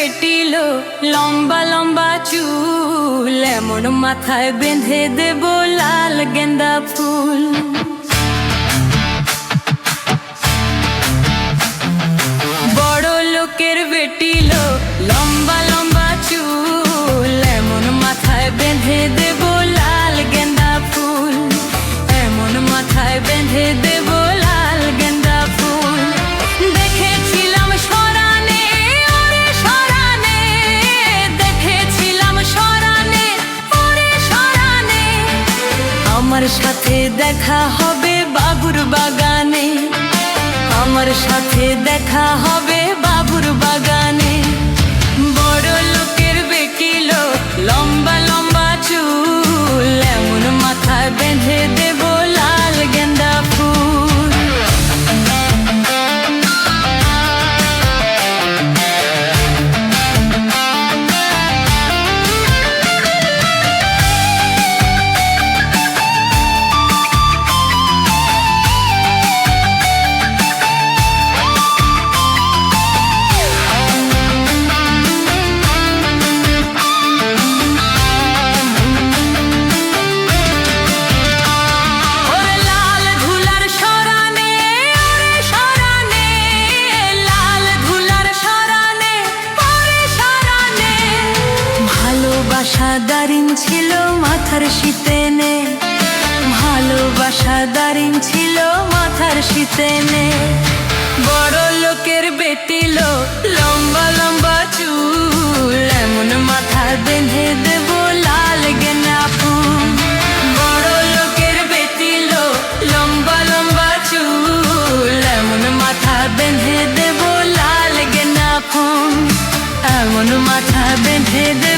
বেটিলো লম্বা লম্বা চুল, এমন মাথায় বেঁধে দেব লাল গেন্দা ফুল। বড় লোকের বেটিলো লম্বা লম্বা চুল, এমন মাথায় বেঁধে দেব লাল গেন্দা ফুল, এমন মাথায় বেঁধে দেব লাল গেন্দা ফুল। দেখেছিলাম সরানে ওরে সরানে, দেখেছিলাম সরানে ওরে সরানে, আমার সাথে দেখা হবে বাবুর বাগানে, আমার সাথে দেখা হবে বাবুর বাগানে। বড় লোকের বেটিলো লম্বা লম্বা চুল, এমন মাথায় বেঁধে দেব লাল গেন্দা ফুল। ভালোবাসা দারিং ছিল মাথার শীতেনে, ভালোবাসা দারিং ছিল মাথার শীতেনে। বড় লোকের বেটিলো লম্বা লম্বা চুল, এমন মাথায় বেঁধে দেব লাল গেন্দা ফুল। বড় লোকের বেটিলো লম্বা লম্বা চুল, এমন মাথায় বেঁধে দেব লাল গেন্দা ফুল, এমন মাথায় বেঁধে দেব